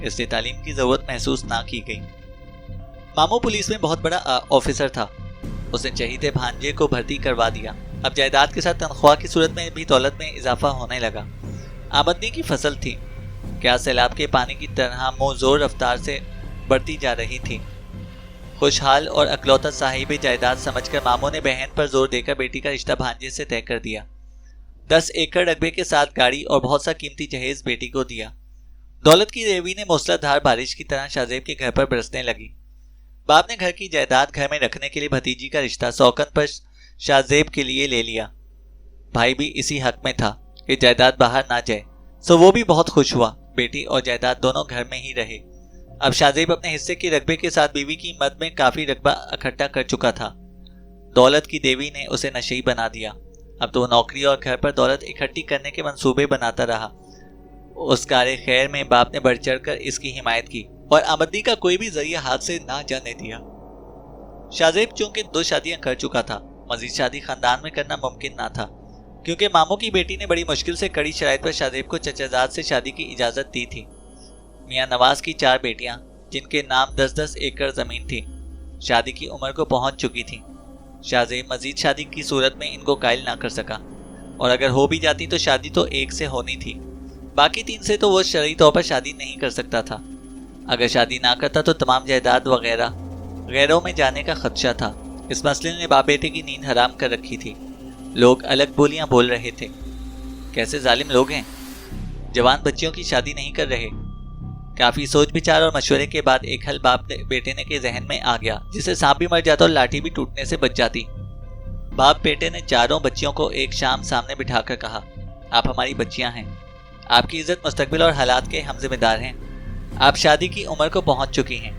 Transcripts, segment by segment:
اس لیے تعلیم کی ضرورت محسوس نہ کی گئی۔ ماموں پولیس میں بہت بڑا آفیسر تھا، اس نے چہیتے بھانجے کو بھرتی کروا دیا۔ اب جائیداد کے ساتھ تنخواہ کی صورت میں بھی دولت میں اضافہ ہونے لگا۔ آمدنی کی فصل تھی، کیا سیلاب کے پانی کی طرح منہ زور رفتار سے بڑھتی جا رہی تھی۔ خوشحال اور اکلوتا صاحب جائیداد سمجھ کر ماموں نے بہن پر زور دے کر بیٹی کا رشتہ بھانجے سے طے کر دیا۔ 10 ایکڑ رقبے کے ساتھ گاڑی اور بہت سا قیمتی جہیز بیٹی کو دیا۔ دولت کی ریوی نے موسلا دھار بارش کی طرح شاہ زیب کے گھر پر برسنے لگی۔ باپ نے گھر کی جائیداد گھر میں رکھنے کے لیے بھتیجی کا رشتہ سوکن پر شاہ زیب کے لیے لے لیا۔ بھائی بھی اسی حق میں تھا کہ جائیداد باہر نہ جائے، سو وہ بھی بہت خوش ہوا۔ بیٹی اور جائیداد دونوں گھر میں ہی رہے۔ اب شاہ زیب اپنے حصے کے رقبے کے ساتھ بیوی کی مد میں کافی رقبہ اکٹھا کر چکا تھا۔ دولت کی دیوی نے اسے نشئی بنا دیا۔ اب تو وہ نوکری اور گھر پر دولت اکٹھی کرنے کے منصوبے بناتا رہا۔ اس کار خیر میں باپ نے بڑھ چڑھ کر اس کی حمایت کی اور آمدنی کا کوئی بھی ذریعہ ہاتھ سے نہ جانے دیا۔ شاہ زیب چونکہ 2 شادیاں کر چکا تھا، مزید شادی خاندان میں کرنا ممکن نہ تھا، کیونکہ ماموں کی بیٹی نے بڑی مشکل سے کڑی شرائط پر شاہ زیب کو چچا زاد سے شادی کی اجازت دی تھی۔ میاں نواز کی 4 بیٹیاں، جن کے نام 10-10 ایکڑ زمین تھی، شادی کی عمر کو پہنچ چکی تھیں۔ شاہ زیب مزید شادی کی صورت میں ان کو قائل نہ کر سکا، اور اگر ہو بھی جاتی تو شادی تو ایک سے ہونی تھی، باقی 3 سے تو وہ شرعی طور پر شادی نہیں کر سکتا تھا۔ اگر شادی نہ کرتا تو تمام جائیداد وغیرہ غیروں میں جانے کا خدشہ تھا۔ اس مسئلے نے باپ بیٹے کی نیند حرام کر رکھی تھی۔ لوگ الگ بولیاں بول رہے تھے، کیسے ظالم لوگ ہیں، جوان بچیوں کی شادی نہیں کر رہے۔ کافی سوچ بچار اور مشورے کے بعد ایک حل باپ بیٹے نے کے ذہن میں آ گیا، جسے سانپ بھی مر جاتا اور لاٹھی بھی ٹوٹنے سے بچ جاتی۔ باپ بیٹے نے چاروں بچیوں کو ایک شام سامنے بٹھا کر کہا، آپ ہماری بچیاں ہیں، آپ کی عزت، مستقبل اور حالات کے ہم ذمہ دار ہیں۔ آپ شادی کی عمر کو پہنچ چکی ہیں،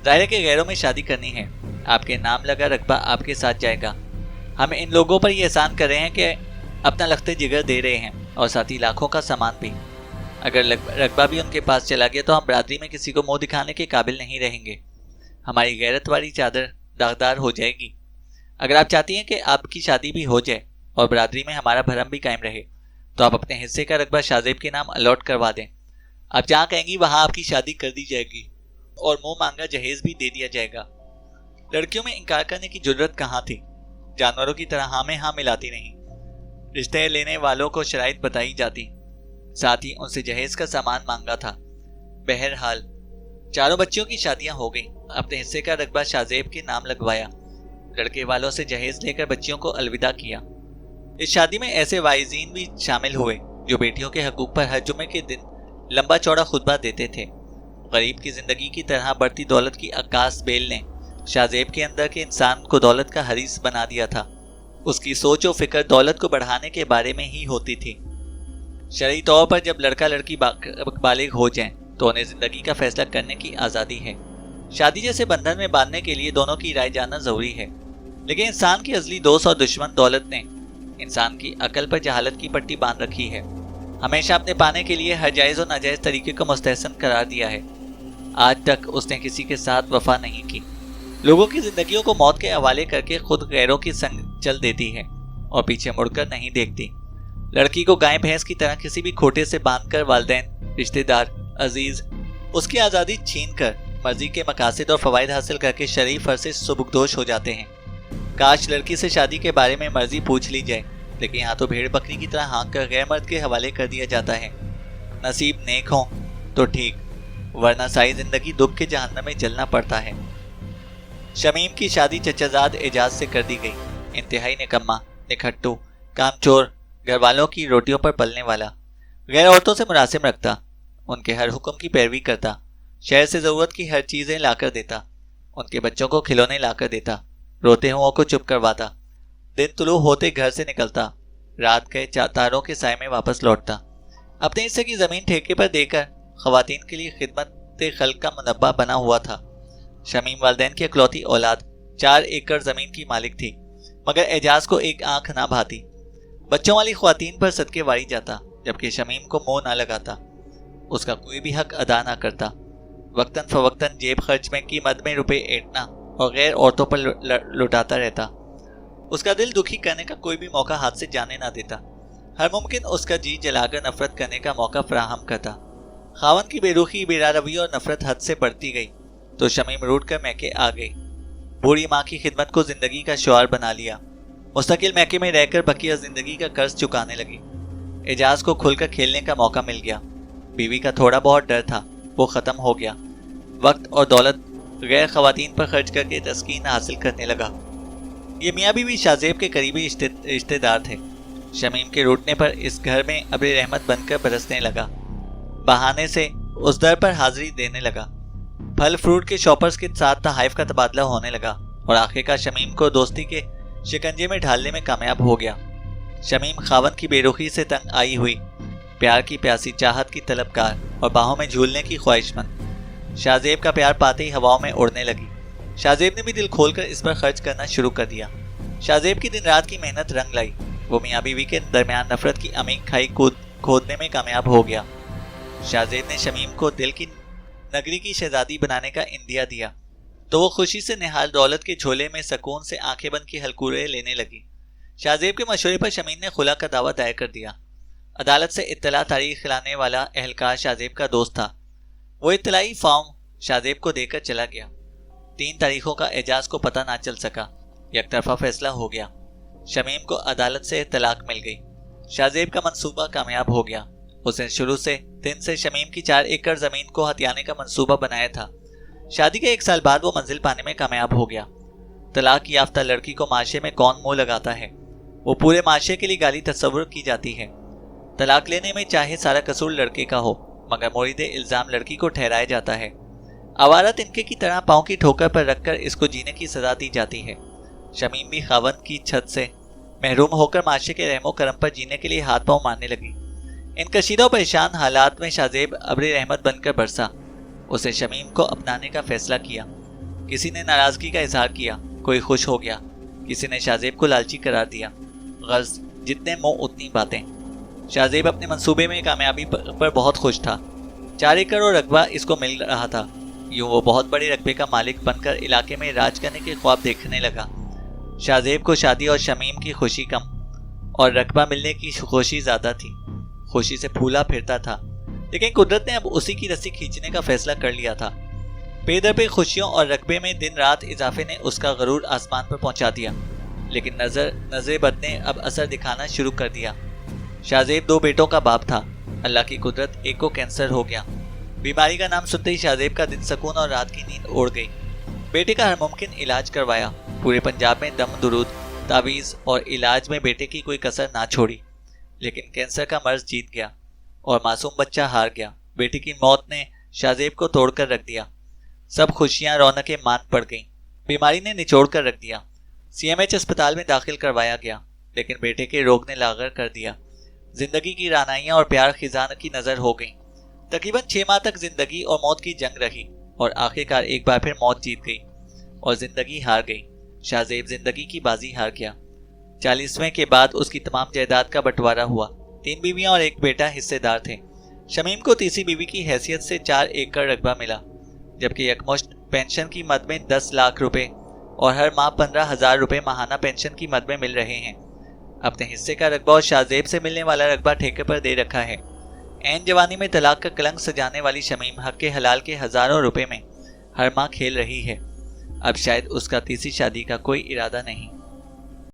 ظاہر ہے کہ غیروں میں شادی کرنی ہے، آپ کے نام لگا رقبہ آپ کے ساتھ جائے گا۔ ہم ان لوگوں پر یہ احسان کر رہے ہیں کہ اپنا لخت جگر دے رہے ہیں، اور ساتھ ہی لاکھوں کا سامان بھی۔ اگر رقبہ بھی ان کے پاس چلا گیا تو ہم برادری میں کسی کو منہ دکھانے کے قابل نہیں رہیں گے، ہماری غیرت والی چادر داغدار ہو جائے گی۔ اگر آپ چاہتی ہیں کہ آپ کی شادی بھی ہو جائے اور برادری میں ہمارا بھرم بھی قائم رہے، تو آپ اپنے حصے کا رقبہ شاہ زیب کے نام الاٹ کروا دیں۔ آپ جہاں کہیں گی وہاں آپ کی شادی کر دی جائے گی اور منہ مانگا جہیز بھی دے دیا جائے گا۔ لڑکیوں میں انکار کرنے کی جرت کہاں تھی، جانوروں کی طرح ہاں میں ہاں ملاتی نہیں، رشتے لینے والوں کو شرائط بتائی جاتی، ساتھ ہی ان سے جہیز کا سامان مانگا تھا۔ بہرحال چاروں بچیوں کی شادیاں ہو گئیں۔ اپنے حصے کا رقبہ شاہ زیب کے نام لگوایا، لڑکے والوں سے جہیز لے کر بچیوں کو الوداع کیا۔ اس شادی میں ایسے واعظین بھی شامل ہوئے جو بیٹیوں کے حقوق پر ہر جمعے کے دن لمبا چوڑا خطبہ دیتے تھے۔ غریب کی زندگی کی طرح بڑھتی دولت کی عکاس بیل نے شاہ زیب کے اندر کے انسان کو دولت کا حریص بنا دیا تھا۔ اس کی سوچ و فکر دولت کو بڑھانے کے بارے میں ہی ہوتی تھی۔ شرعی طور پر جب لڑکا لڑکی بالغ ہو جائیں تو انہیں زندگی کا فیصلہ کرنے کی آزادی ہے۔ شادی جیسے بندھن میں باندھنے کے لیے دونوں کی رائے جاننا ضروری ہے، لیکن انسان کی ازلی دوست اور دشمن دولت نے انسان کی عقل پر جہالت کی پٹی باندھ رکھی ہے۔ ہمیشہ اپنے پانے کے لیے ہر جائز و ناجائز طریقے کو مستحسن قرار دیا ہے۔ آج تک اس نے کسی کے ساتھ وفا نہیں کی، لوگوں کی زندگیوں کو موت کے حوالے کر کے خود غیروں کی سنگ چل دیتی ہے اور پیچھے مڑ کر نہیں دیکھتی۔ لڑکی کو گائے بھینس کی طرح کسی بھی کھوٹے سے باندھ کر والدین، رشتہ دار، عزیز اس کی آزادی چھین کر مرضی کے مقاصد اور فوائد حاصل کر کے شرعی فرض سے سبکدوش ہو جاتے ہیں۔ کاش لڑکی سے شادی کے بارے میں مرضی پوچھ لی جائے، لیکن یہاں تو بھیڑ بکری کی طرح ہانک کر غیر مرد کے حوالے کر دیا جاتا ہے۔ نصیب نیک ہوں تو ٹھیک، ورنہ ساری زندگی دکھ کے جہنم میں جلنا پڑتا ہے۔ شمیم کی شادی چچا زاد اعجاز سے کر دی گئی۔ انتہائی نکما، نکھٹو، کام چور، گھر والوں کی روٹیوں پر پلنے والا، غیر عورتوں سے مراسم رکھتا، ان کے ہر حکم کی پیروی کرتا، شہر سے ضرورت کی ہر چیزیں لا کر دیتا، ان کے بچوں کو کھلونے لا کر دیتا، روتے ہوں کو چپ کرواتا، دن طلوع ہوتے گھر سے نکلتا، رات گئے تاروں کے سائے میں واپس لوٹتا، اپنے حصے کی زمین ٹھیکے پر دے کر خواتین کے لیے خدمت خلق کا منبع بنا ہوا تھا۔ شمیم والدین کی اکلوتی اولاد 4 ایکڑ زمین کی مالک تھی، مگر اعجاز کو ایک آنکھ نہ بھاتی۔ بچوں والی خواتین پر صدقے واری جاتا، جبکہ شمیم کو منہ نہ لگاتا، اس کا کوئی بھی حق ادا نہ کرتا۔ وقتاً فوقتاً جیب خرچ میں کی مد میں روپے اینٹنا اور غیر عورتوں پر لٹاتا رہتا۔ اس کا دل دکھی کرنے کا کوئی بھی موقع ہاتھ سے جانے نہ دیتا، ہر ممکن اس کا جی جلا کر نفرت کرنے کا موقع فراہم کرتا۔ خاوند کی بے رخی، بے روی اور نفرت حد سے بڑھتی گئی تو شمیم روٹ کر میکے آ گئی۔ بوڑھی ماں کی خدمت کو زندگی کا شعار بنا لیا۔ مستقل میکے میں رہ کر بقیہ زندگی کا قرض چکانے لگی۔ اعجاز کو کھل کر کھیلنے کا موقع مل گیا۔ بیوی کا تھوڑا بہت ڈر تھا، وہ ختم ہو گیا۔ وقت اور دولت غیر خواتین پر خرچ کر کے تسکین حاصل کرنے لگا۔ یہ میاں بیوی شاہ زیب کے قریبی رشتے دار تھے۔ شمیم کے روٹنے پر اس گھر میں ابر رحمت بن کر برسنے لگا۔ بہانے سے اس در پر حاضری دینے لگا۔ پھل فروٹ کے شاپرز کے ساتھ تحائف کا تبادلہ ہونے لگا اور آخرکار شمیم کو دوستی کے شکنجے میں ڈھالنے میں کامیاب ہو گیا۔ شمیم خاوند کی بے رخی سے تنگ آئی ہوئی، پیار کی پیاسی، چاہت کی طلبگار اور باہوں میں جھولنے کی خواہش مند، شاہ زیب کا پیار پاتے ہی ہواؤں میں اڑنے لگی۔ شاہ زیب نے بھی دل کھول کر اس پر خرچ کرنا شروع کر دیا۔ شاہ زیب کی دن رات کی محنت رنگ لائی۔ وہ میاں بیوی کے درمیان نفرت کی عمیق کھائی کھودنے میں کامیاب ہو گیا۔ شاہ زیب نے شمیم کو دل کی نگری کی شہزادی بنانے کا اندیا دیا تو وہ خوشی سے نہال دولت کے جھولے میں سکون سے آنکھیں بند کی ہلکورے لینے لگی۔ شاہ زیب کے مشورے پر شمیم نے خلا کا دعویٰ دائر کر دیا۔ عدالت سے اطلاع تاریخ کھلانے والا اہلکار شاہ زیب کا دوست تھا۔ وہ اطلاعی فارم شاہ زیب کو دے کر چلا گیا۔ 3 تاریخوں کا اعجاز کو پتہ نہ چل سکا۔ یک طرفہ فیصلہ ہو گیا۔ شمیم کو عدالت سے طلاق مل گئی۔ شاہ زیب کا منصوبہ کامیاب ہو گیا۔ اس نے شروع سے دن سے شمیم کی 4 ایکڑ زمین کو ہتھیانے کا منصوبہ بنایا تھا۔ شادی کے 1 سال بعد وہ منزل پانے میں کامیاب ہو گیا۔ طلاق یافتہ لڑکی کو معاشرے میں کون منہ لگاتا ہے؟ وہ پورے معاشرے کے لیے گالی تصور کی جاتی ہے۔ طلاق لینے میں چاہے سارا قصور لڑکے کا ہو، مگر مورد الزام لڑکی کو ٹھہرایا جاتا ہے۔ آوارہ تنکے کی طرح پاؤں کی ٹھوکر پر رکھ کر اس کو جینے کی سزا دی جاتی ہے۔ شمیم بھی خاوند کی چھت سے محروم ہو کر معاشرے کے رحم و کرم پر جینے کے لیے ہاتھ پاؤں مارنے لگی۔ ان کشیدہ و پریشان حالات میں شاہ زیب ابر رحمت بن کر برسا۔ اسے شمیم کو اپنانے کا فیصلہ کیا۔ کسی نے ناراضگی کا اظہار کیا، کوئی خوش ہو گیا، کسی نے شاہ زیب کو لالچی قرار دیا۔ غرض جتنے منہ اتنی باتیں۔ شاہ زیب اپنے منصوبے میں کامیابی پر بہت خوش تھا۔ 4 ایکڑ اور رقبہ اس کو مل رہا تھا۔ یوں وہ بہت بڑے رقبے کا مالک بن کر علاقے میں راج کرنے کے خواب دیکھنے لگا۔ شاہ زیب کو شادی اور شمیم کی خوشی کم اور رقبہ ملنے کی خوشی زیادہ تھی۔ خوشی سے پھولا پھرتا تھا، لیکن قدرت نے اب اسی کی رسی کھینچنے کا فیصلہ کر لیا تھا۔ پے در پہ خوشیوں اور رقبے میں دن رات اضافے نے اس کا غرور آسمان پر پہنچا دیا، لیکن نظر بد نے اب اثر دکھانا شروع کر دیا۔ شاہ زیب 2 بیٹوں کا باپ تھا۔ اللہ کی قدرت ایک کو کینسر ہو گیا۔ بیماری کا نام سنتے ہی شاہ زیب کا دن سکون اور رات کی نیند اڑ گئی۔ بیٹے کا ہر ممکن علاج کروایا۔ پورے پنجاب میں دم درود، تعویذ اور علاج میں بیٹے کی کوئی کسر نہ چھوڑی، لیکن کینسر کا مرض جیت گیا اور معصوم بچہ ہار گیا۔ بیٹی کی موت نے شاہ زیب کو توڑ کر رکھ دیا۔ سب خوشیاں رونقیں مان پڑ گئیں۔ بیماری نے نچوڑ کر رکھ دیا۔ CMH اسپتال میں داخل کروایا گیا، لیکن بیٹے کے روگ نے لاغر کر دیا۔ زندگی کی رعنائیاں اور پیار خزاں کی نظر ہو گئیں۔ تقریباً 6 ماہ تک زندگی اور موت کی جنگ رہی اور آخرکار ایک بار پھر موت جیت گئی اور زندگی ہار گئی۔ شاہ زیب زندگی کی بازی ہار گیا۔ 40ویں کے بعد اس کی تمام جائیداد کا بٹوارا ہوا۔ 3 بیویاں اور 1 بیٹا حصے دار تھے۔ شمیم کو تیسری بیوی کی حیثیت سے 4 ایکڑ رقبہ ملا، جبکہ یکمشت پینشن کی مد میں 10 لاکھ روپے اور ہر ماہ 15,000 روپے ماہانہ پینشن کی مد میں مل رہے ہیں۔ اپنے حصے کا رقبہ اور شاہ زیب سے ملنے والا رقبہ ٹھیکے پر دے رکھا ہے۔ عین جوانی میں طلاق کا کلنک سجانے والی شمیم حق کے حلال کے ہزاروں روپے میں ہر ماہ کھیل رہی ہے۔ اب شاید اس کا تیسری شادی کا کوئی ارادہ نہیں۔